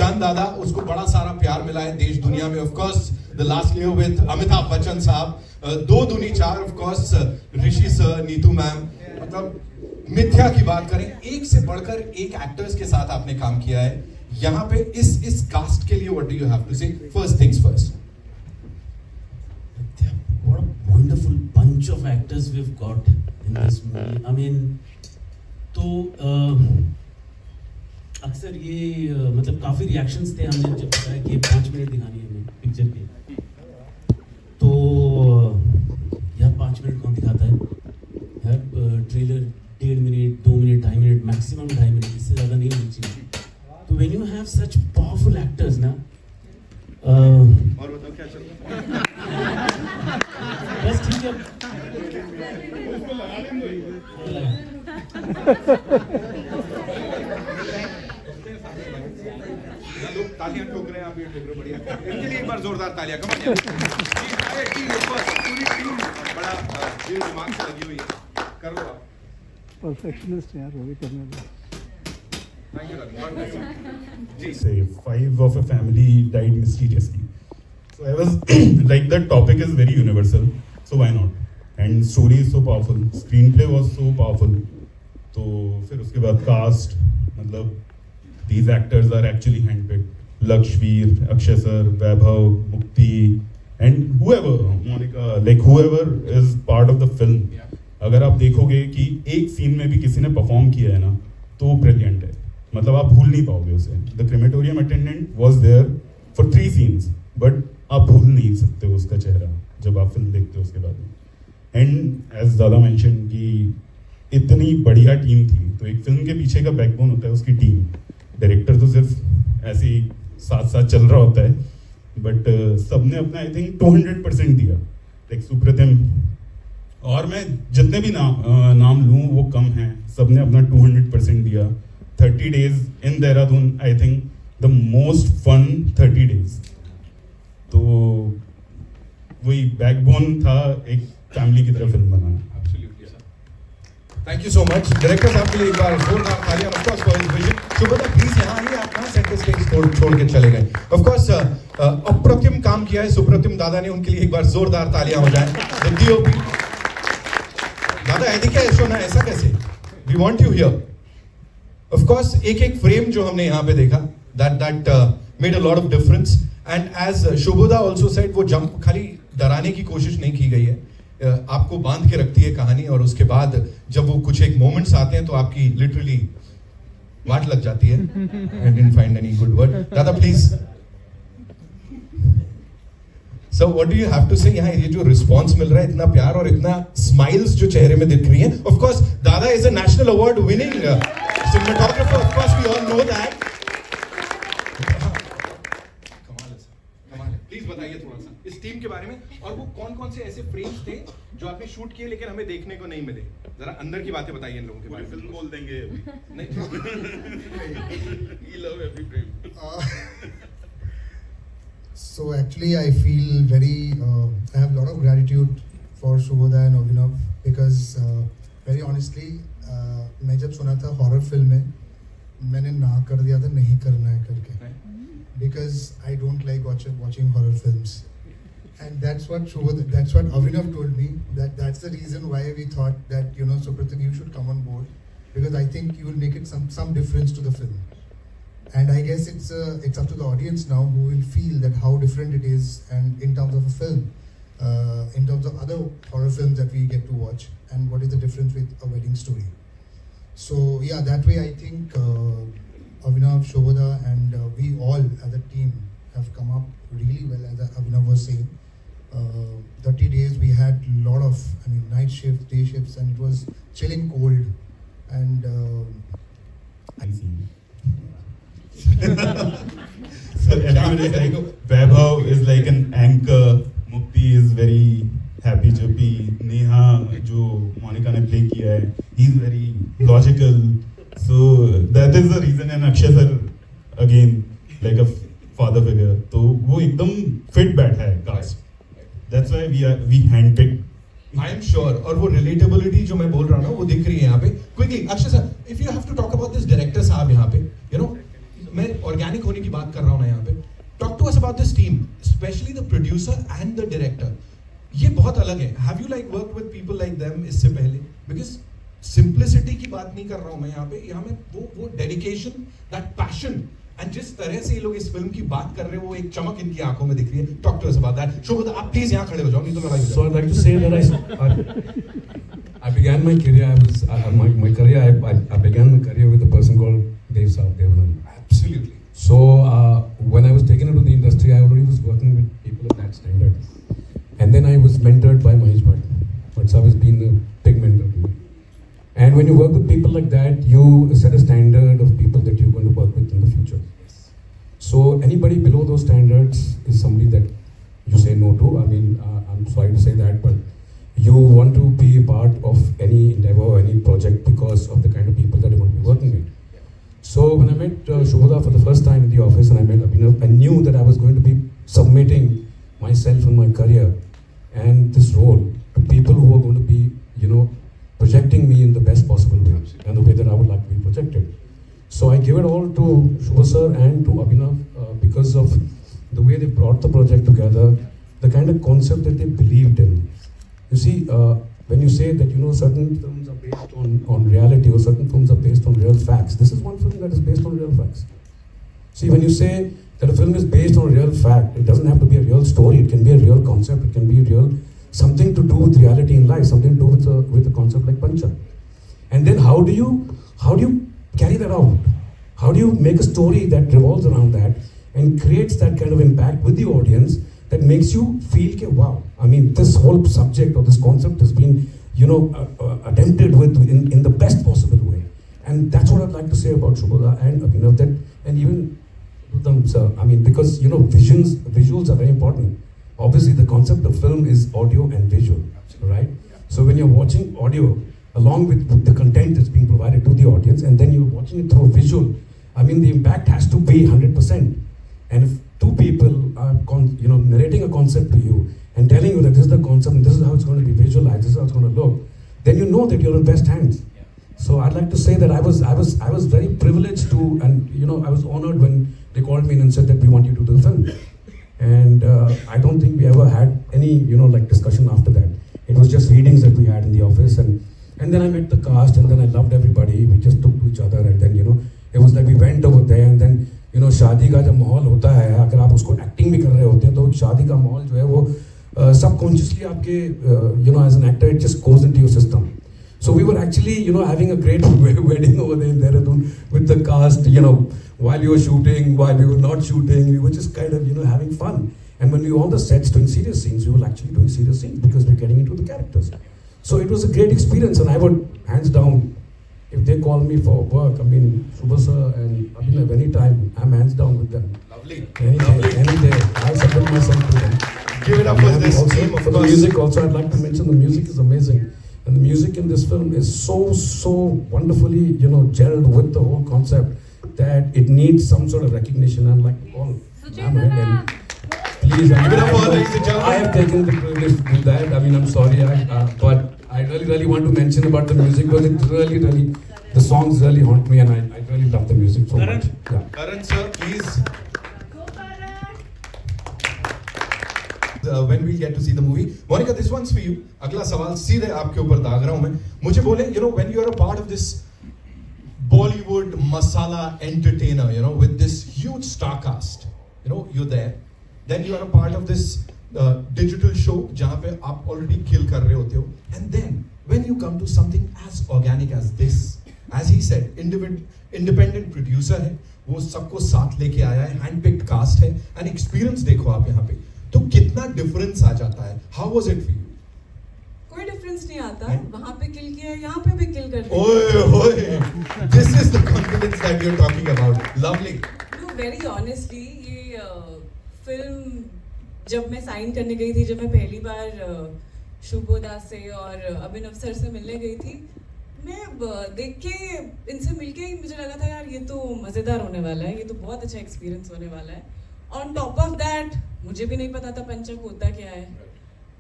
Done दादा, उसको बड़ा सारा प्यार मिला है देश दुनिया में. Of course the last year with Amitabh Bachchan साहब, दो दूनी चार. Of course Rishi sir, Neetu ma'am. मतलब मिथ्या की बात करें, एक से बढ़कर एक एक्टर्स के साथ आपने काम किया है. यहाँ पे इस कास्ट के लिए what do you have to say? First things first. What a wonderful bunch of actors we've got in this movie. I mean, तो अक्सर ये मतलब काफ़ी रिएक्शंस थे हमने जब बताया कि 5 मिनट दिखानी है हमें पिक्चर के, तो यार 5 मिनट कौन दिखाता है यार. Trailer 1.5 minute, 2 minute, 2.5 minute, maximum 2.5 minute, इससे ज़्यादा नहीं होनी चाहिए. तो when you have such powerful actors ना, और बताओ क्या चल रहा है? बस ठीक है. लोग तालियां ठोक रहे हैं, आप ये ठोक रहे हो, बढ़िया. इनके लिए एक बार जोरदार तालियां. कम ऑन पूरी टीम बड़ा दिल दिमाग से लगी हुई है. कर लो आप. परफेक्शनिस्ट यार, वो भी करने दो. Thank you ji. Say 5 of a family died mysteriously. So I was like, the topic is very universal, so why not? And story is so powerful, screenplay was so powerful. तो फिर उसके बाद कास्ट, मतलब these actors are actually handpicked. Lakshveer, Akshay sir, Vaibhav, Mukti, and whoever, Monica, like whoever is part of the film. अगर आप देखोगे कि एक सीन में भी किसी ने परफॉर्म किया है ना, तो ब्रिलियंट है. मतलब आप भूल नहीं पाओगे उसे. The crematorium attendant was there for 3 scenes, but आप भूल नहीं सकते उसका चेहरा जब आप फिल्म देखते हो उसके बाद में. एंड एज दादा मेंशन कि इतनी बढ़िया टीम थी, तो एक फिल्म के पीछे का बैकबोन होता है उसकी टीम. डायरेक्टर तो सिर्फ ऐसे ही साथ साथ चल रहा होता है, बट सबने अपना आई थिंक 200% दिया. लाइक सुप्रतिम, और मैं जितने भी नाम लूँ वो कम हैं. सबने अपना 200% दिया. 30 days in Dehradun, I think the most fun 30 days. तो वही बैकबोन था एक फैमिली की तरह film banana. Absolutely, sir. Thank you so much. Director साहब के लिए एक बार जोरदार तालियां. Of course for his vision. Shubhada please यहाँ आइए. आप कहाँ सेंटर स्टेज छोड़ के चले गए? Of course अप्रतिम काम किया है सुप्रतिम दादा ने, उनके लिए एक बार जोरदार तालियां हो जाए. The DOP दादा है क्या ऐसा ना, ऐसा कैसे? We want you here. Of course, एक फ्रेम जो हमने यहाँ पे देखा, that made a lot of difference. And as Shubhoda also said, वो जंप खाली डराने की कोशिश नहीं की गई है. आपको बांध के रखती है कहानी, और उसके बाद जब वो कुछ एक मोमेंट्स आते हैं तो आपकी लिटरली वाट लग जाती है. I didn't find any good word. दादा please. So what do you have to say? यहाँ ये जो रिस्पॉन्स मिल रहा है, इतना प्यार और इतना स्माइल्स जो चेहरे में दिख रही हैं. Of course, दादा is a national award winning cinematographer. Of course, we all know that. कमाल है सर, कमाल है. प्लीज बताइए थोड़ा सा इस टीम के बारे में, और वो कौन-कौन से ऐसे फ्रेम्स थे जो आपने शूट किए लेकिन हमें देखने को नहीं मिले. जरा अंदर की बातें बताइए इन लोगों के बारे में. फिल्म बोल देंगे अभी. नहीं. We love every frame. So actually I feel very, I have a lot of gratitude for Shubhoda and Abhinav because very honestly मैं जब सुना था हॉरर फिल्म में, मैंने ना कर दिया था नहीं करना है करके, because I don't like watching horror films. And that's what Abhinav told me, that's the reason why we thought that, you know, Supratim, you should come on board because I think you will make it some difference to the film. And I guess it's up to the audience now who will feel that how different it is, and in terms of a film, in terms of other horror films that we get to watch, and what is the difference with a wedding story. So yeah, that way I think Abhinav, Shubhoda, and we all as a team have come up really well. As Abhinav was saying, 30 days we had a lot of, I mean, night shifts, day shifts, and it was chilling cold, and So everybody is like, Vaibhav is like an anchor, Mukti is very happy chirpy, Neha जो मोनिका ने play किया है, he is very logical. So that is the reason, and Akshay sir again like a father figure. तो वो एकदम fit बैठा है cast. That's why we handpicked. I am sure. और वो relatability जो मैं बोल रहा हूँ ना, वो दिख रही है यहाँ पे. Quickly, Akshay sir, if you have to talk about this director साहब यहाँ पे, you know, मैं ऑर्गेनिक होने की बात बात कर रहा हूँ मैं यहाँ पे. Talk to us about this team, especially the producer and the director. ये बहुत अलग है. Have you like worked with people like them इससे पहले? Because simplicity की बात नहीं कर रहा हूँ मैं यहाँ पे. यहाँ में वो dedication, that passion, and जिस तरह से ये लोग इस फिल्म की बात कर रहे हैं, वो एक चमक इनकी आंखों में दिख रही है. Talk to us about that. Shubhada, आप प्लीज यहाँ खड़े हो जाओ, नहीं तो लड़ाई हो So I'd like to say that I began my career. My career. I began my career with a person called Dev Devanan. Absolutely. So when I was taken into the industry, I already was working with people of that standard, and then I was mentored by Mahesh Bhatt. Bhatt Sahab has been a big mentor to me. And when you work with people like that, you set a standard of people that you're going to work with in the future. So anybody below those standards is somebody that you say no to. I mean, I'm sorry to say that, but you want to be a part of any endeavor or any project because of the kind of people that you're going to be working with. So when I met Shubhada for the first time in the office and I met Abhinav, I knew that I was going to be submitting myself and my career and this role to people who are going to be, projecting me in the best possible way and the way that I would like to be projected. So I give it all to Shubha sir and to Abhinav because of the way they brought the project together, the kind of concept that they believed in. You see, when you say that certain films are based on reality or certain films are based on real facts, this is one film that is based on real facts. See, when you say that a film is based on a real fact, it doesn't have to be a real story. It can be a real concept. It can be real something to do with reality in life, something to do with a concept like Pancha. And then how do you carry that out? How do you make a story that revolves around that and creates that kind of impact with the audience that makes you feel, wow, I mean, this whole subject or this concept has been, attempted with in the best possible way. And that's what I'd like to say about Shubhada and Abhinav, that, and even them, sir. I mean, because, visuals are very important. Obviously, the concept of film is audio and visual, right? So when you're watching audio, along with the content that's being provided to the audience, and then you're watching it through visual, I mean, the impact has to be 100%. And if two people are, narrating a concept to you and telling you that this is the concept and this is how it's going to be visualized, this is how it's going to look, then you know that you're in best hands. So I'd like to say that I was very privileged to, and I was honored when they called me in and said that we want you to do the film. And I don't think we ever had any, discussion after that. It was just readings that we had in the office, and then I met the cast, and then I loved everybody. We just took to each other, and then it was like we went over there, and then शादी का जब माहौल होता है, अगर आप उसको acting भी कर रहे होते हैं, तो शादी का माहौल जो है वो subconsciously आपके as an actor it just goes into your system. So we were actually having a great wedding over there in Dehradun with the cast. While we were shooting, while we were not shooting, we were just kind of having fun. And when we were on the sets doing serious scenes, we were actually doing serious scenes because we're getting into the characters. So it was a great experience, and I would, hands down, if they call me for work, I mean, Shubha sir and Abhinav, anytime, I'm hands down with them. Lovely. Any day, I submit myself to them. Give it up for this also, team, of for the course. music also, I'd like to mention the music is amazing. And the music in this film is so wonderfully, gelled with the whole concept that it needs some sort of recognition. And like all, please, I have taken the privilege to do that. I mean, I'm sorry, but I really want to mention about the music because it really, the songs really haunt me, and I really love the music so much. Yeah. Karan sir, please. When we get to see the movie, Monica, this one's for you. अगला सवाल सीधे आपके ऊपर दाग रहा हूँ मैं. मुझे बोले, when you are a part of this Bollywood masala entertainer, with this huge star cast, you're there. Then you are a part of this digital show, जहाँ पे आप already kill कर रहे होते हो. And then when you come to something as organic as this, as he said, independent producer है, वो सबको साथ लेके आया है, handpicked cast है, and experience देखो आप यहाँ पे. तो कितना डिफरेंस आ जाता है? How was it for you? कोई डिफरेंस नहीं आता. वहाँ पे किल किया, यहाँ पे भी किल करते हैं. ओए, this is the confidence that you're talking about. Lovely. No, very honestly, ये फिल्म जब मैं साइन करने गई थी, जब मैं पहली बार शुभोदा से और अभिनव सर से मिलने गई थी, मैं देख के इनसे मिलके मुझे लगा था यार ये तो मज़ेदार होने वाला है, ये तो बहुत अच्छा एक्सपीरियंस होने वाला है. ऑन टॉप ऑफ दैट मुझे भी नहीं पता था पंचक होता क्या है.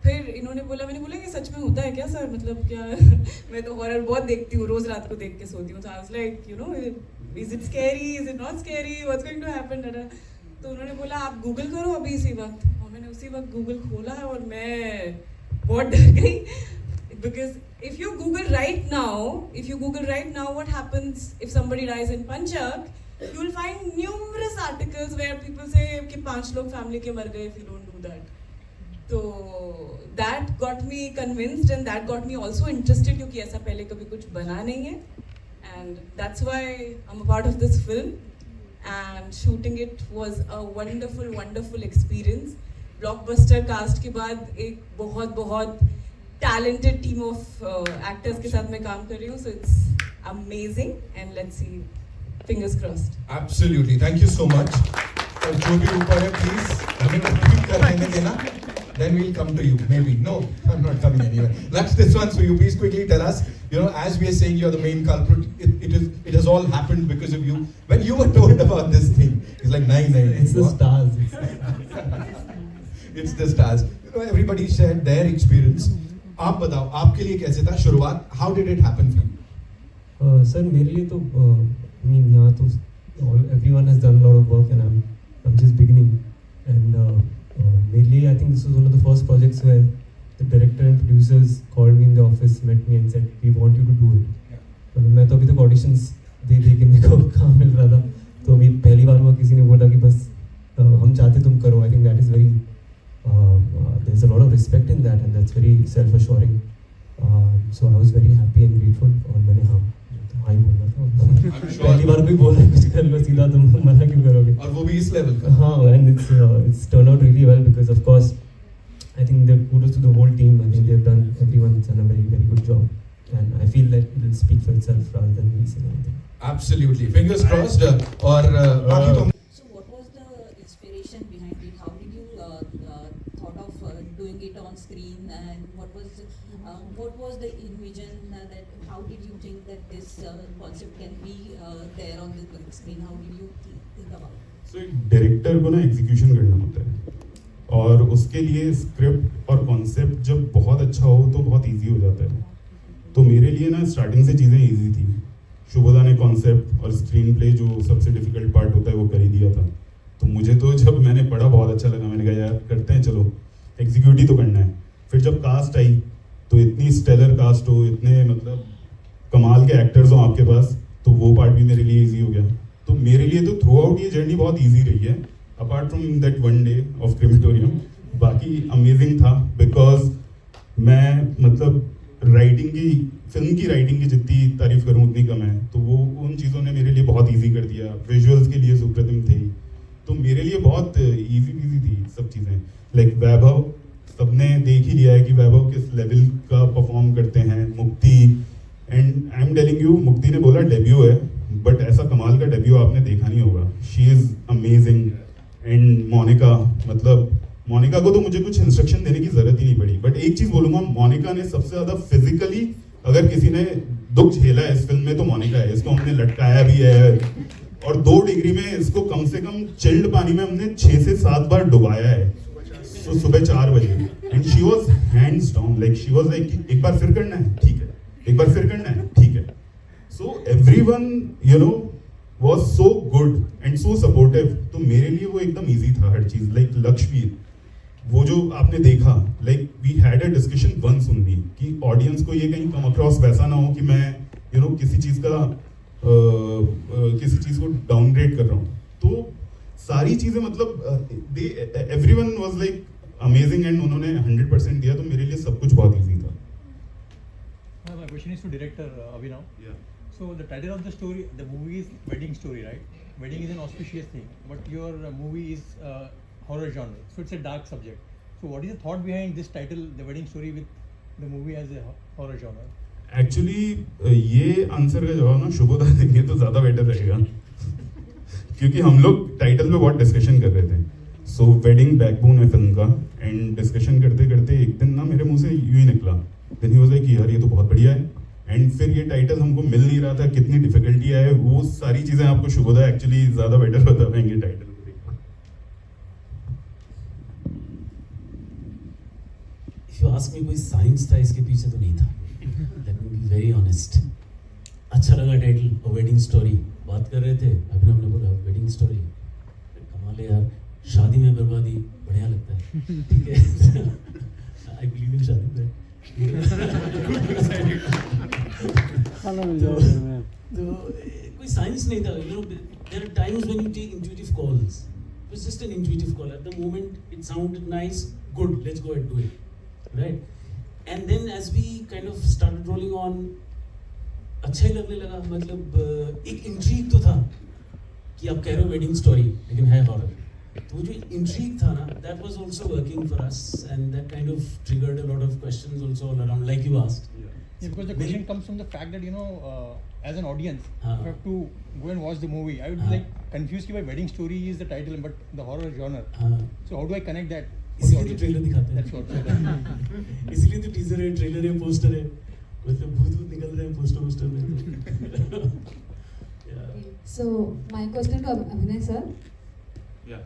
फिर इन्होंने बोला, मैंने बोला कि सच में होता है क्या सर, मतलब क्या मैं तो हॉरर बहुत देखती हूँ, रोज रात को देख के सोती हूँ. So I was like, is it scary, is it not scary, what's going to happen? तो उन्होंने बोला आप गूगल करो अभी इसी वक्त, और मैंने उसी वक्त गूगल खोला और मैं बहुत डर गई, because if you Google right now what happens if somebody dies in Panchak, you will find numerous articles where people say कि 5 लोग family के मर गए if you don't do that. तो that got me convinced and that got me also interested, क्योंकि ऐसा पहले कभी कुछ बना नहीं है, and that's why I'm a part of this film, and shooting it was a wonderful experience. Blockbuster cast के बाद एक बहुत talented team of actors के साथ मैं काम कर रही हूँ, so it's amazing and let's see, fingers crossed. Absolutely, thank you so much. और जो भी ऊपर है please हमें repeat कर लेने देना, then we'll come to you. Maybe no, I'm not coming anywhere. That's this one. So you please quickly tell us. You know, as we are saying, you're the main culprit. It has all happened because of you. When you were told about this thing, it's like nine. It's the stars. It's the stars. You know, everybody shared their experience. आप बताओ आपके लिए कैसे था शुरुआत? How did it happen for you? Sir मेरे लिए तो I mean यहाँ तो everyone has done a lot of work and I'm just beginning, and मेरे लिए I think this was one of the first projects where the director and producers called me in the office, met me and said we want you to do it. मतलब मैं तो अभी तक auditions दे के मेरे को काम मिल रहा था, तो अभी पहली बार हुआ किसी ने बोला कि बस हम चाहते तुम करो. I think that is very there's a lot of respect in that and that's very self-assuring. So I was very happy and grateful. और मैंने हाँ ही बोला था. पहली बार भी बोल रहे कुछ कर लो सीधा, तुम मना क्यों करोगे? और वो भी इस level का. हाँ, and it's turned out really well because of course I think the kudos to the whole team. I think everyone's done a very good job, and I feel that it will speak for itself rather than me saying anything. Absolutely, fingers crossed. और बाकी तो So what was the inspiration behind it? How did you thought of doing it on screen, and what was the envision that how did you think that this concept can be there on the big screen? How did you think about it? So एक director को ना execution करना होता है, और उसके लिए script और कॉन्सेप्ट जब बहुत अच्छा हो तो बहुत इजी हो जाता है. तो मेरे लिए ना स्टार्टिंग से चीज़ें इजी थी. शुभदा ने कॉन्सेप्ट और स्क्रीन प्ले जो सबसे डिफिकल्ट पार्ट होता है वो कर ही दिया था. तो मुझे तो जब मैंने पढ़ा बहुत अच्छा लगा. मैंने कहा यार करते हैं, चलो एग्जीक्यूट ही तो करना है. फिर जब कास्ट आई तो इतनी स्टेलर कास्ट हो, इतने मतलब कमाल के एक्टर्स हो आपके पास, तो वो पार्ट भी मेरे लिए इजी हो गया. तो मेरे लिए तो थ्रू आउट ये जर्नी बहुत इजी रही है, apart from that one day of crematorium. बाकी अमेजिंग था बिकॉज मैं मतलब फिल्म की राइटिंग की जितनी तारीफ करूँ उतनी कम है. तो वो उन चीज़ों ने मेरे लिए बहुत इजी कर दिया. विजुअल्स के लिए सुप्रतिम थे, तो मेरे लिए बहुत इजी थी सब चीज़ें. लाइक वैभव, सबने देख ही लिया है कि वैभव किस लेवल का परफॉर्म करते हैं. मुक्ति, and I am telling you, मुक्ति ने बोला डेब्यू है, बट ऐसा कमाल का डेब्यू आपने देखा नहीं होगा. She is amazing. And Monika, मतलब मोनिका को तो मुझे कुछ इंस्ट्रक्शन देने की जरूरत ही नहीं पड़ी. बट एक चीज़ बोलूँगा, मोनिका ने सबसे ज़्यादा फिजिकली अगर किसी ने दुख झेला है इस फिल्म में तो मोनिका है. इसको हमने लटकाया भी है, और 2 डिग्री में इसको कम से कम चिल्ड पानी में हमने 6 से 7 बार डुबाया है. तो सुबह 4 बजे, and she was hands down. Like she was like एक बार फिर करना है, ठीक है, एक बार फिर करना है, ठीक है. So everyone you know was so good and so supportive. तो मेरे लिए वो एकदम ईजी था हर चीज़. लाइक लक्ष्यवीर, वो जो आपने देखा, like we had a discussion once only कि ऑडियंस को ये कहीं कम अक्रॉस वैसा ना हो कि मैं यू नो किसी चीज़ को डाउनग्रेड कर रहा हूँ. तो सारी चीज़ें मतलब everyone was like amazing, and उन्होंने 100% दिया. तो मेरे लिए सब कुछ बहुत ईजी था. My question is to director Abhinav. Yeah. So the title of the story, the movie is wedding story, right? Wedding is an auspicious thing, but your movie is horror genre, so it's a dark subject. So what is the thought behind this title, the wedding story, with the movie as a horror genre? Actually ये answer का जवाब ना शुभदा देंगे तो ज़्यादा better रहेगा, क्योंकि हम लोग टाइटल पे बहुत डिस्कशन कर रहे थे. सो वेडिंग बैकबोन है फिल्म का, एंड डिस्कशन करते करते एक दिन ना मेरे मुंह से यूँ ही निकला. देन ही वाज लाइक यार ये तो बहुत बढ़िया है. एंड फिर ये टाइटल हमको मिल नहीं रहा था, कितनी डिफिकल्टी है, वो सारी चीज़ें आपको शुभदा एक्चुअली ज़्यादा बेटर बता पाएंगे title. If you ask me, कोई साइंस था इसके पीछे तो नहीं था. Let me be very honest. अच्छा लगा टाइटल, वेडिंग स्टोरी. बात कर रहे थे, अभिनव ने बोला वेडिंग स्टोरी. हमारे यार शादी में बर्बादी बढ़िया लगता है, ठीक है। आई बिलीव इन शादी में। खाना मिल जाएगा घर में। तो कोई साइंस नहीं था, you know. There are times when you take intuitive calls, it was just an intuitive call, at the moment it sounded nice, good, let's go and do it, right. And then as we kind of started rolling on, अच्छा ही लगने लगा। मतलब एक intrigue तो था कि आप कह रहे हो वेडिंग स्टोरी लेकिन है हॉरर, तो वो जो इंट्रीग था ना, that was also working for us, and that kind of triggered a lot of questions also all around, like you asked. Yeah, because the question comes from the fact that, you know, as an audience, you have to go and watch the movie. I would be like confused कि भाई wedding story is the title, but the horror genre. So how do I connect that? इसलिए तो trailer दिखाते हैं। That's what. इसलिए तो teaser है, trailer है, पोस्टर है, मतलब भूत निकल रहे हैं पोस्टर में। So my question to Abhinay sir. Yeah.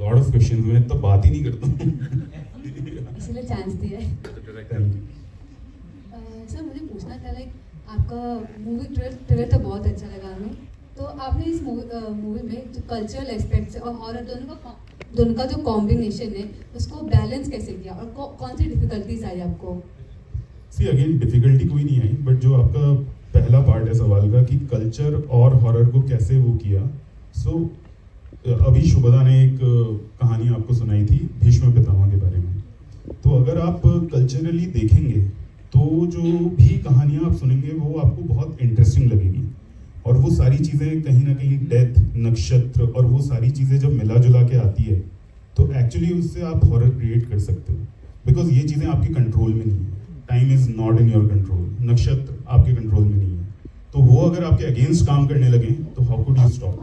Lot of questions. मैं तो बात ही नहीं करता हूँ। इसलिए चांस दिया है। सर मुझे पूछना था, लाइक आपका मूवी ट्रेलर तो बहुत अच्छा लगा हमें, तो आपने इस मूवी में जो कल्चरल एस्पेक्ट्स और हॉरर दोनों का जो कॉम्बिनेशन है उसको बैलेंस कैसे किया, और कौन सी डिफिकल्टीज आई आपको? सी अगेन डिफिकल्टी कोई नहीं आई, बट जो आपका पहला पार्ट है सवाल का कि कल्चर और हॉरर को कैसे वो किया, सो अभी शुभदा ने एक कहानी आपको सुनाई थी भीष्म पितामह के बारे में। तो अगर आप कल्चरली देखेंगे तो जो भी कहानियाँ आप सुनेंगे वो आपको बहुत इंटरेस्टिंग लगेगी, और वो सारी चीज़ें कहीं ना कहीं डेथ, नक्षत्र और वो सारी चीज़ें जब मिला जुला के आती है तो एक्चुअली उससे आप हॉरर क्रिएट कर सकते हो, बिकॉज ये चीज़ें आपके कंट्रोल में नहीं है। Time is not in your control, नक्षत्र आपके कंट्रोल में नहीं है, तो वो अगर आपके अगेंस्ट काम करने लगे तो हाउ कुड यू स्टॉप।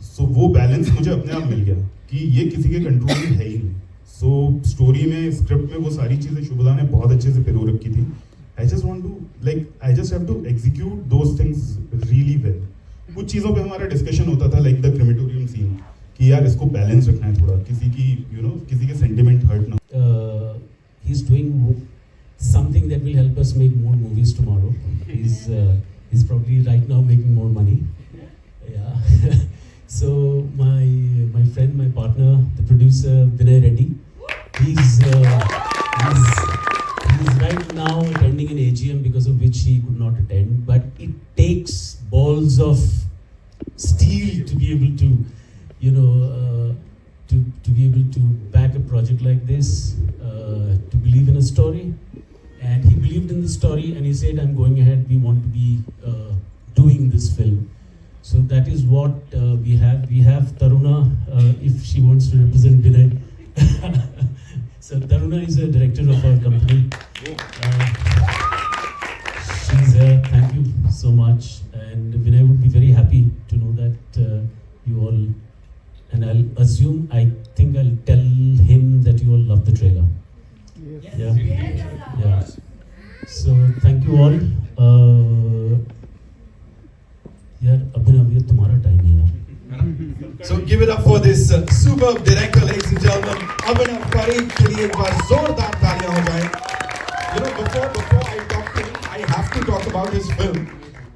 सो वो बैलेंस मुझे अपने आप मिल गया कि ये किसी के कंट्रोल में है ही नहीं। सो स्टोरी में, स्क्रिप्ट में वो सारी चीज़ें शुभदा ने बहुत अच्छे से पिरो रखी थी। I just have to execute those things really well. कुछ चीज़ों पे हमारा डिस्कशन होता था, लाइक द क्रेमेटोरियम सीन, कि यार इसको बैलेंस रखना है थोड़ा, किसी की किसी के सेंटिमेंट हर्ट ना। He is doing something that will help us make more movies tomorrow. He's probably right now making more money. Yeah. So my friend, my partner, the producer Vinay Reddy, he's right now attending an AGM because of which he could not attend. But it takes balls of steel to be able to, to be able to back a project like this, to believe in a story. And he believed in the story and he said, I'm going ahead, we want to be doing this film. So that is what we have. We have Taruna, if she wants to represent Vinay. So Taruna is a director of our company. She's here, thank you so much. And Vinay would be very happy to know that you all, and I think I'll tell him that you all love the trailer. Yeah. So thank you all. यार अभिनव, ये तुम्हारा time है यार। So give it up for this superb director, ladies and gentlemen, Abhinav Parikh, के लिए एक बार जोरदार तालियां हो जाएं। Before I talk to him, I have to talk about his film,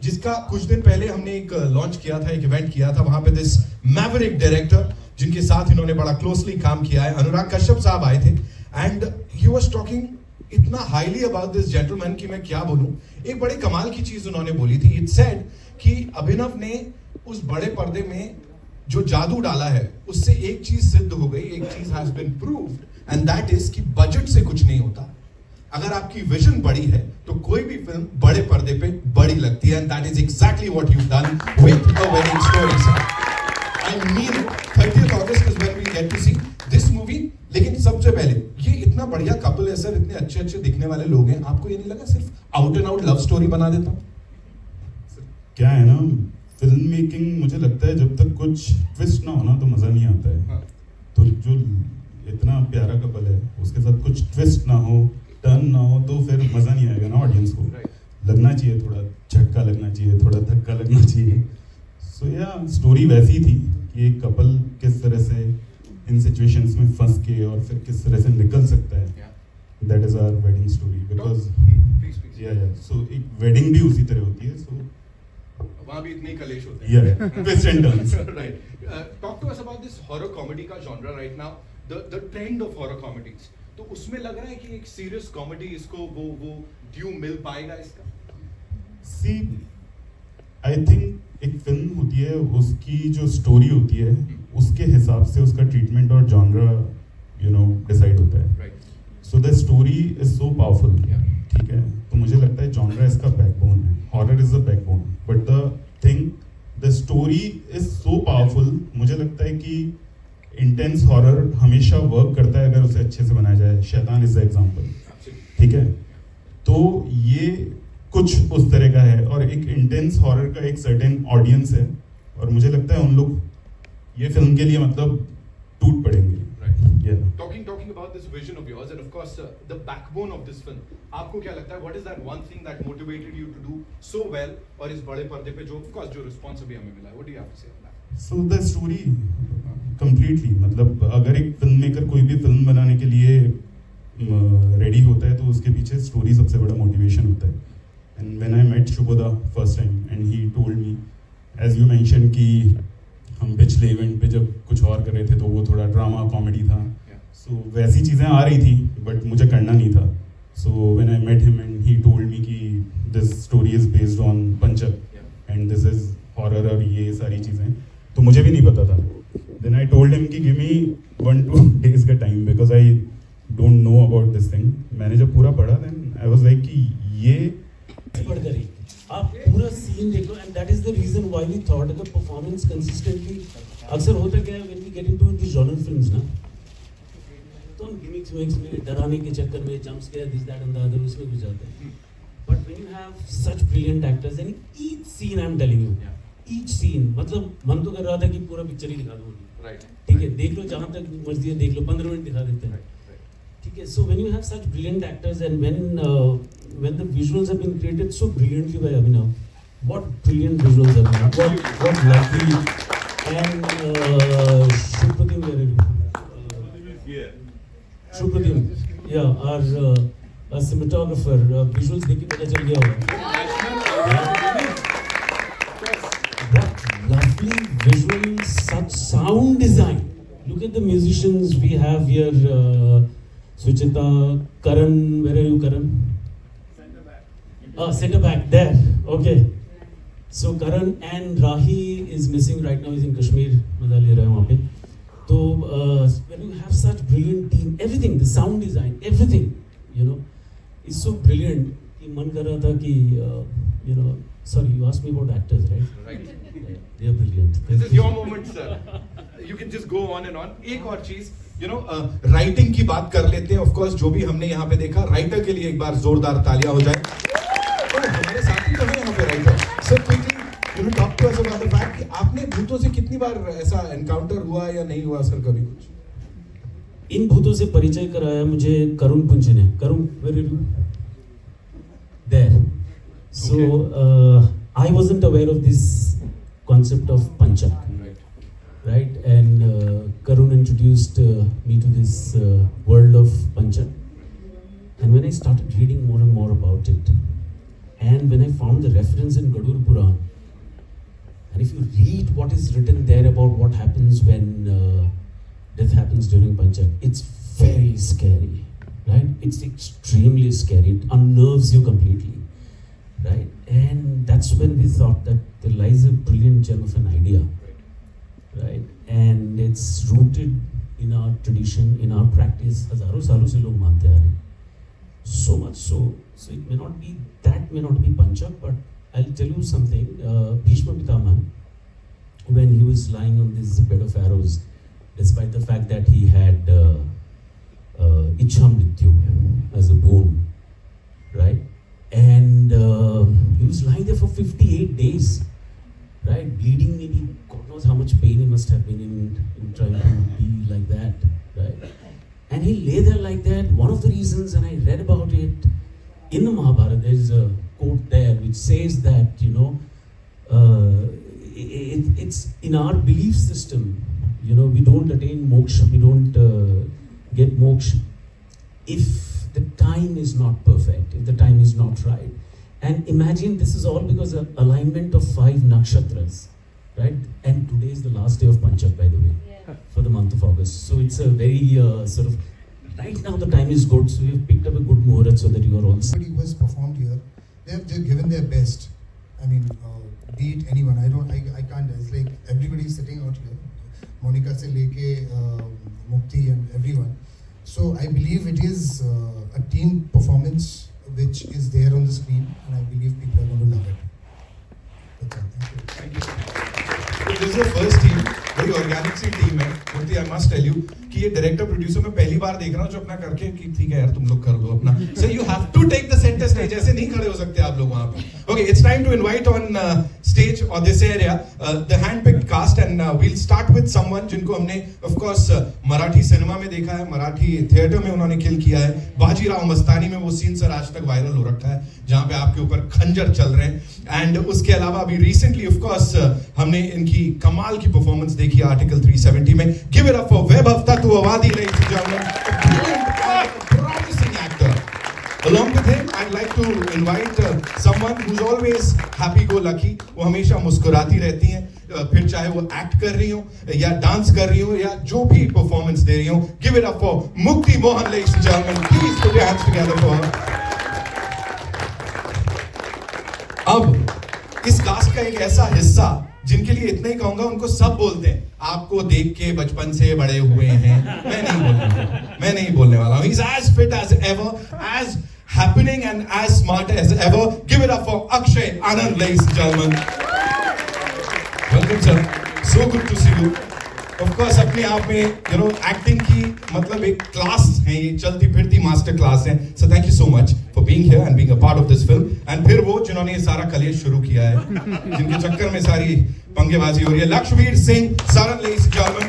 जिसका कुछ दिन पहले हमने एक लॉन्च किया था, एक इवेंट किया था, वहां पे दिस मैवरिक डायरेक्टर जिनके साथ इन्होंने बड़ा क्लोजली काम किया है, अनुराग कश्यप साहब आए थे, एंड ही वाज टॉकिंग इतना हाईली अबाउट दिस जेंटलमैन कि मैं क्या बोलूं। एक बड़ी कमाल की चीज उन्होंने बोली थी। इट सेड कि अभिनव ने उस बड़े पर्दे में जो जादू डाला है उससे एक चीज सिद्ध हो गई, एक चीज has been proved, and that is कि बजट से कुछ नहीं होता। अगर आपकी विजन बड़ी है तो कोई भी फिल्म बड़े पर्दे पे बड़ी लगती है, and that is exactly what you done with a wedding story sir. I mean 30th August is when we get to see this movie। लेकिन सबसे पहले ये इतना बढ़िया कपल है सर, इतने अच्छे अच्छे दिखने वाले लोग हैं, आपको ये नहीं लगा सिर्फ out and out love story बना देता हूँ? क्या है ना, फिल्म मेकिंग मुझे लगता है जब तक कुछ ट्विस्ट ना हो ना तो मज़ा नहीं आता है। तो जो इतना प्यारा कपल है उसके साथ कुछ ट्विस्ट ना हो, टर्न ना हो, तो फिर मज़ा नहीं आएगा ना ऑडियंस को। लगना चाहिए, थोड़ा झटका लगना चाहिए, थोड़ा धक्का लगना चाहिए। सो या स्टोरी वैसी थी कि एक कपल किस तरह से इन सिचुएशंस में फंस के और फिर किस तरह से निकल सकता है। That is our wedding story, because so एक वेडिंग भी उसी तरह होती है। सो वहाँ भी इतने ही कलेश होते हैं. Yeah, twists and turns. Right. Talk to us about this horror comedy का genre right now. The trend of horror comedies. तो उसमें लग रहा है कि एक serious comedy इसको वो due मिल पाएगा इसका? See, I think एक फिल्म होती है, उसकी जो स्टोरी होती है, उसके हिसाब से उसका ट्रीटमेंट और जॉनरा डिसाइड होता है. Right. So the story is so powerful. Yeah. ठीक है, तो मुझे लगता है जॉनरा इसका बैकबोन है. Horror is the backbone, but the story is so powerful. मुझे लगता है कि इंटेंस हॉरर हमेशा वर्क करता है अगर उसे अच्छे से बनाया जाए. शैतान इज द एग्जाम्पल. ठीक है, तो ये कुछ उस तरह का है, और एक इंटेंस हॉरर का एक सर्टेन ऑडियंस है, और मुझे लगता है उन लोग ये फिल्म के लिए मतलब टूट पड़ेंगे. Yeah. Talking about this vision of yours, and of course the backbone of this film. आपको क्या लगता है? What is that one thing that motivated you to do so well? और इस बड़े पर्दे पे जो of course जो response अभी हमें मिला है, what do you have to say on that? So the story completely, मतलब अगर एक फिल्म मेकर कोई भी फिल्म बनाने के लिए रेडी होता है तो उसके पीछे स्टोरी सबसे बड़ा मोटिवेशन होता है. And when I met Shubhoda first time and he told me, as you mentioned कि हम पिछले इवेंट पे जब कुछ और कर रहे थे तो वो थोड़ा ड्रामा कॉमेडी था. सो वैसी चीज़ें आ रही थी बट मुझे करना नहीं था. So when I met him and he told me कि this story is based on Panchak and this is horror और ये सारी चीज़ें, तो मुझे भी नहीं पता था. देन आई टोल्ड हिम कि गिव मी 1-2 days का time because I don't know about this thing. मैंने जब पूरा पढ़ा देन आई वाज लाइक कि ये पढ़ कर आप पूरा सीन देखो, and that is the reason why we thought the performance consistently. अक्सर होता क्या है when we get into the genre films ना, तो हम गिमिक्स में डराने के चक्कर में jump scare this that and the other उसमें घुस जाते हैं. But when you have such brilliant actors and each scene I am telling you, each scene मतलब मन तो कर रहा था कि पूरा पिक्चर ही दिखा दूँ. Right. ठीक है, देख लो जहाँ तक मर्जी है देख लो, 15 मिनट दिखा देते हैं. ठीक है, so when you have such brilliant actors and when the visuals have been created so brilliantly by Abhinav, what brilliant visuals are there, what lovely, and Shubhratim, where are you? Shubhratim, yeah, our cinematographer, visuals देख के पता चल गया होगा. What lovely visuals, such sound design. Look at the musicians we have here. Suchita, Karan, where are you, Karan? Center back there. Okay. So Karan and Rahi is missing right now. He's in Kashmir. मजा ले रहा है वहाँ पे. तो when you have such brilliant team, everything, the sound design, everything, is so brilliant. कि मन कर रहा था कि sorry, you asked me about actors, right? Right. They are brilliant. This is your moment, sir. You can just go on and on. एक और चीज, writing की बात कर लेते हैं. ऑफ कोर्स जो भी हमने यहाँ पे देखा, राइटर के लिए एक बार जोरदार तालियां हो जाए. तो हमारे साथी तो है यहाँ पे writer. Sir quickly talk to us about the fact कि आपने भूतों से कितनी बार ऐसा एनकाउंटर हुआ या नहीं हुआ सर कभी कुछ? इन भूतों से परिचय कराया मुझे करुण पुंज ने. Karun, where are you? There. So I wasn't aware of this concept of Panchak. Right, and Karun introduced me to this world of Panchak, and when I started reading more and more about it, and when I found the reference in Gadur Puran, and if you read what is written there about what happens when death happens during Panchak, it's very scary, right? It's extremely scary. It unnerves you completely, right? And that's when we thought that there lies a brilliant gem of an idea. Right, and it's rooted in our tradition, in our practice. हजारों सालों से लोग मानते आ रहे हैं. So much so it may not be Panchak, but I'll tell you something. Bhishma Pitama, when he was lying on this bed of arrows, despite the fact that he had Ichha Mrityu as a boon, right, and he was lying there for 58 days. Right, bleeding, maybe God knows how much pain he must have been in trying to be like that, right? And he lay there like that. One of the reasons, and I read about it in the Mahabharata, there is a quote there which says that it's in our belief system, we don't attain moksha, we don't get moksha if the time is not perfect, if the time is not right. And imagine this is all because of alignment of 5 nakshatras, right? And today is the last day of Panchak, by the way, for the month of August. So it's a very sort of, right now the time is good, so we've picked up a good muhurat so that you are all. Everybody who has performed here, they've given their best. I mean, be it anyone. I can't. It's like everybody is sitting out here. Monica se leke Mukti and everyone. So I believe it is a team performance which is there on the screen, and I believe people are going to love it. That's all. Thank you. Thank you. So this is the first team, very organic C team है. Murthy, I must tell you कि ये director producer मैं पहली बार देख रहा हूँ जो अपना करके कि ठीक है यार तुम लोग कर लो अपना. So you have to take the center stage. ऐसे नहीं खड़े हो सकते आप लोग वहाँ पे. Okay, it's time to invite on stage or this area the handpicked cast, and we'll start with someone जिनको हमने of course मराठी सिनेमा में देखा है, मराठी थिएटर में उन्होंने किल किया है. बाजीराव मस्तानी में वो सीन सर आज तक वायरल हो रखा है जहाँ पे आपके ऊपर खंजर चल रहे हैं. एंड उसके अलावा अभी रिसेंटली ऑफ कोर्स हमने इनकी कमाल की परफॉर्मेंस देखी आर्टिकल 370 में. Give it up for Vaibhav Tatwawadi, ladies and gentlemen, a brilliant and promising actor. Along with him, I'd like to invite someone who's always happy-go-lucky. वो हमेशा मुस्कुराती रहती हैं, फिर चाहे वो एक्ट कर रही हो या डांस कर रही हो या जो भी परफॉर्मेंस दे रही हो. Give it up for Mukti Mohan, ladies and gentlemen. Please put your hands together for her. अब इस कास्ट का एक ऐसा हिस्सा जिनके लिए इतना ही कहूंगा, उनको सब बोलते हैं आपको देख के बचपन से बड़े हुए हैं. मैं नहीं बोलने वाला हूं. He's as fit as ever, as happening and as smart as ever. Give it up for Akshay Anand, ladies and gentlemen. Welcome sir. So good to see you. Of course अपने आप में एक्टिंग की मतलब एक class है, ये चलती फिरती मास्टर क्लास है. So thank you so much for being here and being a part of this film. And फिर वो जिन्होंने ये सारा कलेश शुरू किया है, जिनके चक्कर में सारी पंगेबाजी हो रही है, Lakshmir Singh Saran, ladies and gentlemen.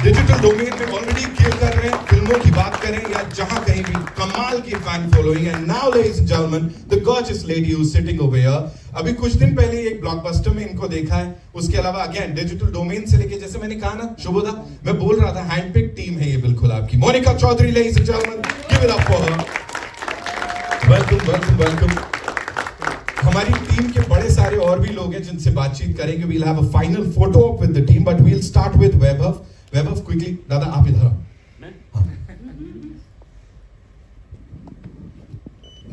Digital domain में ऑलरेडी किल कर रहे हैं, फिल्मों की बात करें या जहां कहीं भी कमाल की फैन फॉलोइंग है. Now ladies and gentleman, the gorgeous lady who is sitting over here. अभी कुछ दिन पहले एक ब्लॉकबस्टर में इनको देखा है. उसके अलावा अगेन डिजिटल डोमेन से लेके, जैसे मैंने कहा ना शुभोदा, मैं बोल रहा था हैंडपिक टीम है ये बिल्कुल आपकी. Monika Chaudhary, ladies and gentleman, give it up for her. Welcome welcome welcome. हमारी टीम के बड़े सारे और भी लोग हैं जिनसे बातचीत करेंगे. We'll have a final photo op with the team, but we'll start with Vaibhav. Vaibhav quickly, दादा आप इधर आओ.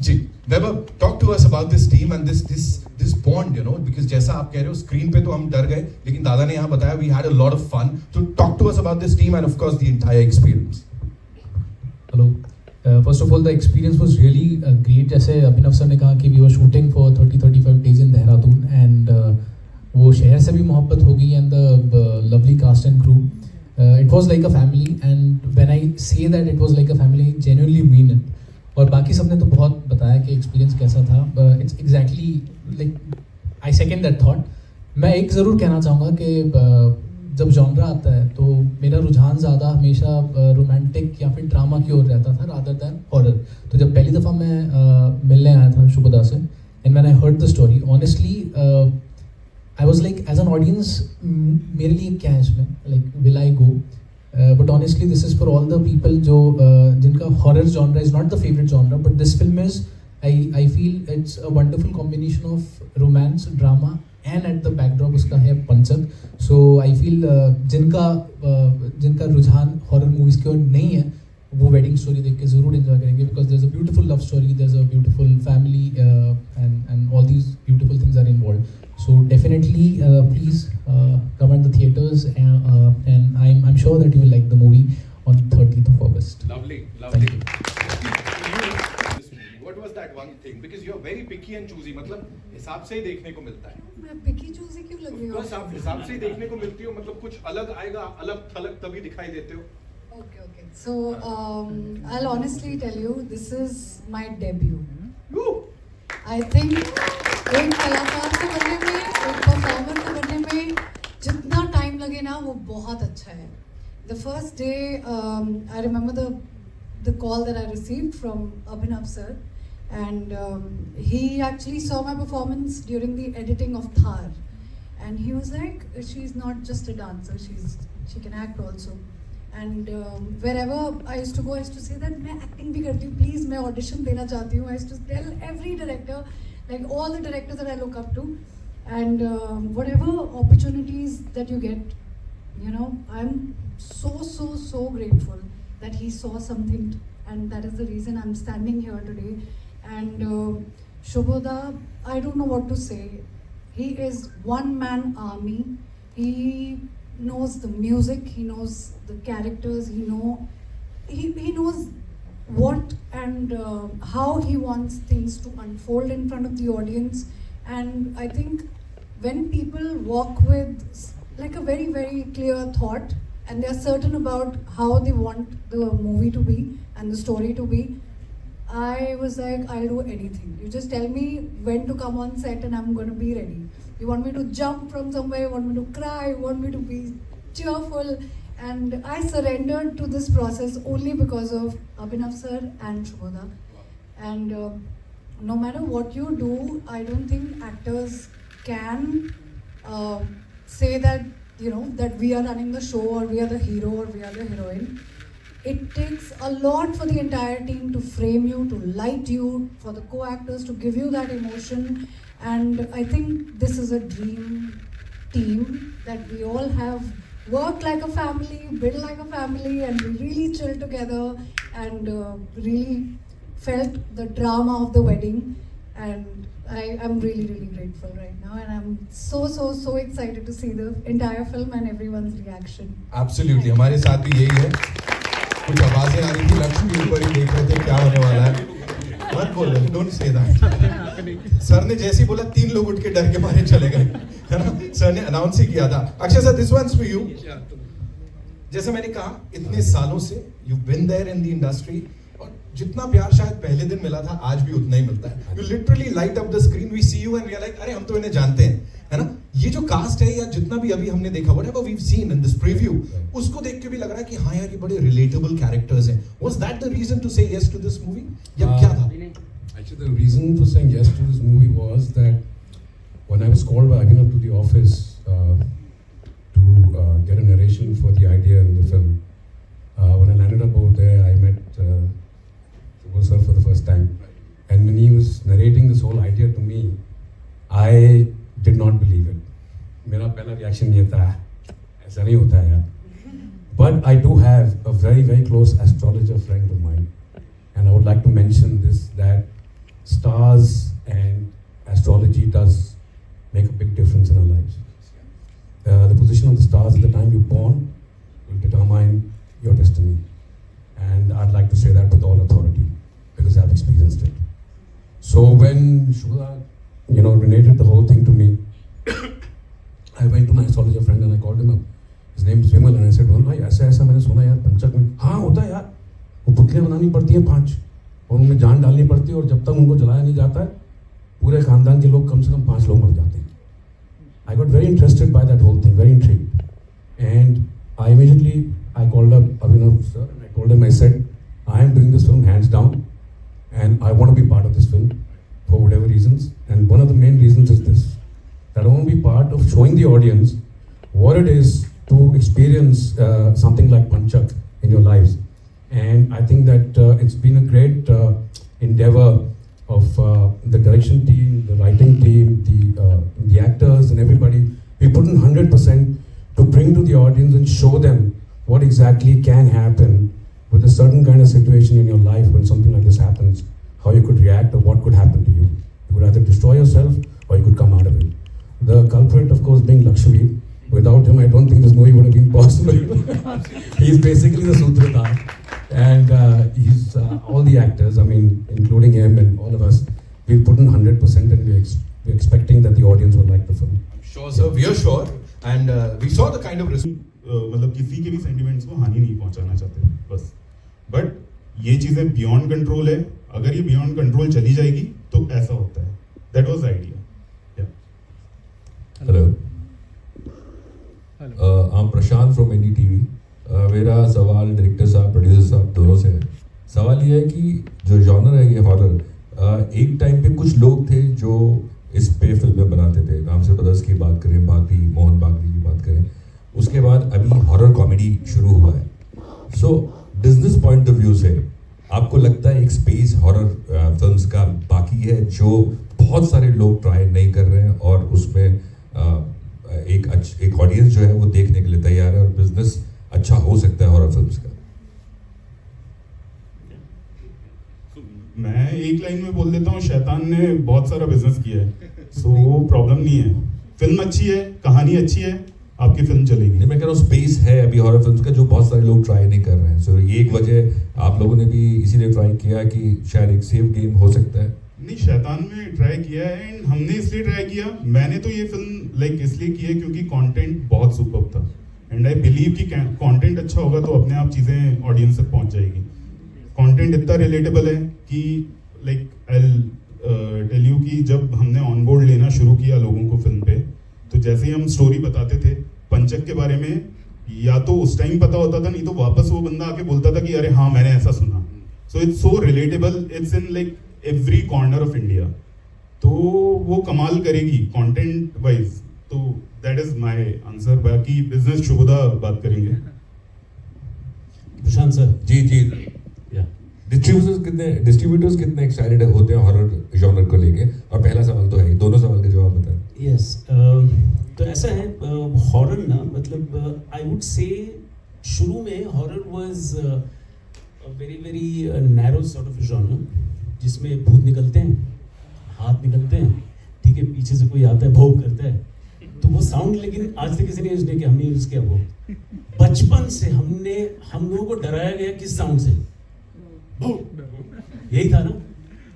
जी Vaibhav, talk to us about this team and this bond, because जैसा आप कह रहे हो स्क्रीन पे तो हम डर गए, लेकिन दादा ने यहाँ बताया we had a lot of fun. तो talk to us about this team and of course the entire experience. Hello, first of all the experience was really great. जैसे अभिनव सर ने कहा कि we were shooting for 30-35 days in Dehradun, and वो शहर से भी मोहब्बत हो गई, and the lovely cast and crew. It was like a family, and when I say that it was like a family, I genuinely mean it. और बाकी सबने तो बहुत बताया कि एक्सपीरियंस कैसा था. It's exactly like I second that thought. मैं एक ज़रूर कहना चाहूँगा कि जब जॉनरा आता है तो मेरा रुझान ज़्यादा हमेशा रोमांटिक या फिर ड्रामा की ओर रहता था rather than horror. तो जब पहली दफ़ा मैं मिलने आया था शुभदा से, and when I heard the story, honestly I was like, as an audience, मेरे लिए क्या है इसमें, like will I go? But honestly, this is for all the people जो जिनका horror genre is not the favorite genre, but this film is, I feel it's a wonderful combination of romance, drama, and at the backdrop उसका है पंचक. So I feel जिनका रुझान horror movies की ओर नहीं है, वो वेडिंग स्टोरी देख के ज़रूर एंजॉय करेंगे, because there is a beautiful love story, there is a beautiful family, and all these beautiful things are involve. So definitely, please come at the theaters, and I'm sure that you will like the movie on 30th of August. Lovely. Thank you. What was that one thing? Because you are very picky and choosy. मतलब हिसाब से ही देखने को मिलता है. मैं पिकी choosy क्यों लग रही हूँ? बस आप हिसाब से ही देखने को मिलती हो, मतलब कुछ अलग आएगा, अलग थलग तभी दिखाई देते हो. Okay. So I'll honestly tell you, this is my debut. I think एक कलाकार से बनने में, एक परफॉर्मर से बनने में जितना टाइम लगे ना, वो बहुत अच्छा है. The first day, I remember the call that I received from Abhinav sir, and he actually saw my performance during the editing of Thar, and he was like, she's not just a dancer, she can act also. And wherever I used to go, I used to say that मैं acting भी करती हूँ, please मैं audition देना चाहती हूँ. I used to tell every director, like all the directors that I look up to, and whatever opportunities that you get, you know, I'm so grateful that he saw something, and that is the reason I'm standing here today. And Shubhoda, I don't know what to say. He is one man army. He knows the music, he knows the characters, he knows what and how he wants things to unfold in front of the audience. And I think when people walk with like a very clear thought and they are certain about how they want the movie to be and the story to be, I was like, I'll do anything. You just tell me when to come on set and I'm going to be ready. You want me to jump from somewhere, you want me to cry, you want me to be cheerful, and I surrendered to this process only because of Abhinav sir and Shubhoda. And no matter what you do, I don't think actors can say that, you know, that we are running the show or we are the hero or we are the heroine. It takes a lot for the entire team to frame you, to light you, for the co-actors to give you that emotion. And I think this is a dream team that we all have worked like a family, built like a family, and we really chilled together and really felt the drama of the wedding. And I'm really grateful right now, and I'm so excited to see the entire film and everyone's reaction. Absolutely, हमारे साथ भी यही है. कुछ आवाजें आ रही थी, लक्ष्मी ऊपर ही देख रहे थे क्या होने वाला है. मत बोल, डोंट से दैट. सर ने जैसे ही बोला 3 लोग उठ के डर के मारे चले गए, है ना. सर ने अनाउंस ही किया था. Akshay sir, this once for you. जैसे मैंने कहा, इतने सालों से you been there in the industry, और जितना प्यार शायद पहले दिन मिला था, आज भी उतना ही मिलता है. You literally light up the screen, we see you and we are like, अरे हम तो इन्हें जानते हैं, है ना. ये जो कास्ट है या जितना भी अभी हमने देखा, whatever we have seen in this preview, उसको देख के भी लग रहा है कि हाँ यार, ये बड़े रिलेटेबल कैरेक्टर्स हैं. Was that the reason to say yes to this movie, या क्या था? Actually, the reason for saying yes to this movie was that when I was called by Abhinav to the office to get a narration for the idea in the film, when I landed up over there, I met Shubho sir for the first time. And when he was narrating this whole idea to me, I did not believe it. मेरा पहला reaction ये था, ऐसा नहीं होता है यार. But I do have a very close astrologer friend of mine, and I would like to mention this, that stars and astrology does make a big difference in our lives. The position of the stars at the time you're born will determine your destiny, and I'd like to say that with all authority because I've experienced it. So when Shubhoda, related the whole thing to me, I went to my astrologer friend and I called him up. His name is Vimal, and I said, "Well, भाई ऐसा मैंने सुना यार पंचक में." हाँ होता है यार, वो पुतलियाँ बनानी पड़ती हैं 5 और उनमें जान डालनी पड़ती है, और जब तक उनको जलाया नहीं जाता है, पूरे खानदान के लोग, कम से कम 5 लोग मर जाते हैं. I got very interested by that whole thing, very intrigued, and I immediately called up Abhinav sir and I told him, I said, I am doing this film hands down, and I want to be part of this film for whatever reasons. And one of the main reasons is this, that I want to be part of showing the audience what it is to experience something like Panchak in your lives. And I think that it's been a great endeavor of the direction team, the writing team, the actors and everybody. We put in 100% to bring to the audience and show them what exactly can happen with a certain kind of situation in your life when something like this happens, how you could react or what could happen to you. You could either destroy yourself or you could come out of it. The culprit, of course, being Lakshmi. Without him, I don't think this movie would have been possible. He's basically the Sutradhar. And he's all the actors, I mean, including him and all of us, we put in 100% and we're expecting that the audience will like the film. I'm sure, sir. We are sure. And we saw the kind of response. मतलब किसी के भी sentiments को हानि नहीं पहुंचाना चाहते बस. बट ये चीज़ें बियॉन्ड कंट्रोल है. अगर ये बियॉन्ड कंट्रोल चली जाएगी तो ऐसा होता है. That was the idea. Hello, I'm Prashant from NDTV. मेरा सवाल डायरेक्टर साहब, प्रोड्यूसर साहब दोनों से है. सवाल ये है कि जो जॉनर है ये हॉरर, एक टाइम पे कुछ लोग थे जो इस पे फिल्में बनाते थे. रामसर ब्रदर्स की बात करें, बागरी, मोहन बागरी की बात करें, उसके बाद अभी हॉरर कॉमेडी शुरू हुआ है. सो बिजनेस पॉइंट ऑफ व्यू से आपको लगता है एक स्पेस हॉरर फिल्म्स का बाकी है जो बहुत सारे लोग ट्राई नहीं कर रहे हैं और उसमें एक ऑडियंस जो है वो देखने के लिए तैयार है और बिजनेस अच्छा हो सकता है हॉरर फिल्म्स का? मैं एक लाइन में बोल देता हूँ, शैतान ने बहुत सारा बिजनेस किया है, सो वो प्रॉब्लम नहीं है। फिल्म अच्छी है, कहानी अच्छी है, आपकी फिल्म चलेगी। नहीं, मैं कह रहा हूँ स्पेस है अभी हॉरर फिल्म्स का जो बहुत सारे लोग ट्राई नहीं कर रहे हैं। सो ये एक वजह आप लोगों ने भी इसीलिए ट्राई किया कि शायद एक सेफ गेम हो सकता है। नहीं, शैतान में ट्राई किया है एंड हमने इसलिए ट्राई किया, मैंने तो ये फिल्म इसलिए की है क्योंकि कंटेंट बहुत सुपर था एंड आई बिलीव कि कंटेंट अच्छा होगा तो अपने आप चीज़ें ऑडियंस तक पहुंच जाएगी। कंटेंट इतना रिलेटेबल है कि आई टेल यू कि जब हमने ऑन बोर्ड लेना शुरू किया लोगों को फिल्म पे, तो जैसे ही हम स्टोरी बताते थे पंचक के बारे में, या तो उस टाइम पता होता था, नहीं तो वापस वो बंदा आके बोलता था कि अरे हाँ मैंने ऐसा सुना। So it's so relatable, it's in every corner of India, तो वो कमाल करेगी कंटेंट वाइज। तो दैट इज माय आंसर। बाकी बिजनेस शुभदा बात करेंगे। प्रशांत सर। जी या डिस्ट्रीब्यूटर्स कितने एक्साइटेड होते हैं हॉरर जॉनर को लेके? और पहला सवाल तो है, दोनों सवाल के जवाब बताएं। यस, तो ऐसा है, हॉरर ना मतलब आई वुड से शुरू में horror was very very narrow sort of genre, जिसमें भूत निकलते हैं, हाथ निकलते हैं, ठीक है, पीछे से कोई आता है, भौंक करता है, तो वो साउंड लेकिन आज तक किसी ने यूज नहीं किया, हमने यूज किया वो। बचपन से हम लोगों को डराया गया किस साउंड से? यही था ना।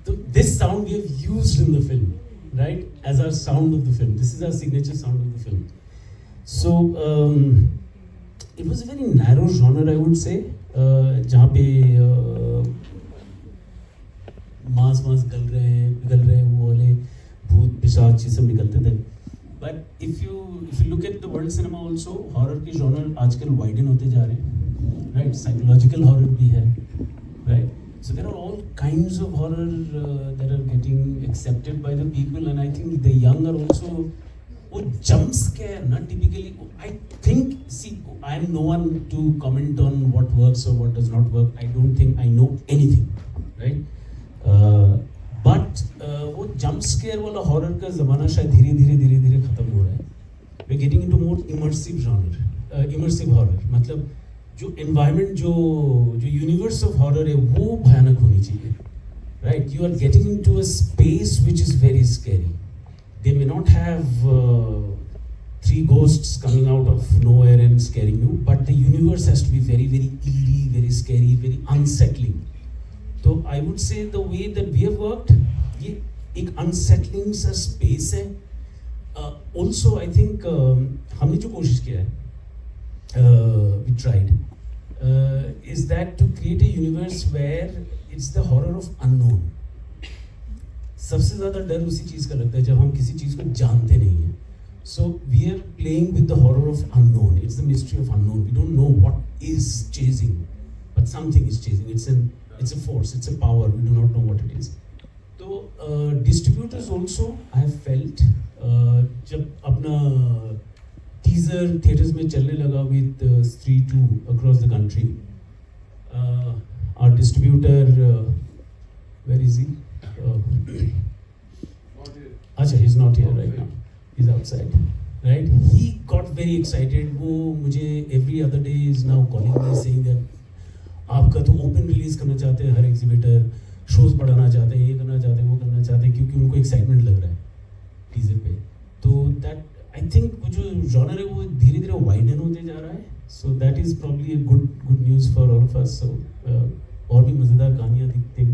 तो this sound we have used in the film, right, as our sound of the film. This is our signature sound of the film. So it was a very narrow genre I would say, जहाँ पे मांस गल रहे हैं, वो वाले भूत पिशाच ये सब निकलते थे। But if you look at the world cinema also, horror के जॉनर आजकल वाइडन होते जा रहे हैं, राइट। साइकोलॉजिकल हॉरर भी है, right. So there are all kinds of horror that are getting accepted by the people, and I think the young are also. वो jump scare ना typically, I think, see, I am no one to comment on what works or what does not work. I don't think I know anything, right? But वो jump scare वाला horror का ज़माना शायद धीरे-धीरे खत्म हो रहा है. We're getting into more immersive genre, immersive horror. मतलब जो एनवायरनमेंट जो यूनिवर्स ऑफ हॉरर है वो भयानक होनी चाहिए, right. You are getting into a space which is very scary. They may not have 3 ghosts coming out of nowhere and scaring you, but the universe has to be very very eerie, very scary, very unsettling. So I would say the way that we have worked, ये एक unsettling सा space है। Also I think हमने जो कोशिश किया है, we tried, is that to create a universe where it's the horror of unknown. सबसे ज़्यादा डर उसी चीज़ का लगता है जब हम किसी चीज़ को जानते नहीं हैं। So we are playing with the horror of unknown. It's the mystery of unknown. We don't know what is chasing, but something is chasing. It's a force. It's a power. We do not know what it is. So distributors also, I have felt, जब अपना teaser theatres में चलने लगा with Stree 2 across the country, our distributor, where is he? अच्छा, he is not here right now, he is outside, right. He got very excited. वो मुझे every other day is now calling me saying that आपका तो open release करना चाहते हैं हर exhibitor, shows बढ़ाना चाहते हैं, ये करना चाहते हैं, वो करना चाहते हैं, क्योंकि उनको एक्साइटमेंट लग रहा है टीजर पे। तो दैट आई थिंक वो जो जॉनर है वो धीरे धीरे वाइडन होते जा रहा है। So that is probably good news for all of us. और भी मज़ेदार कहानियाँ देखने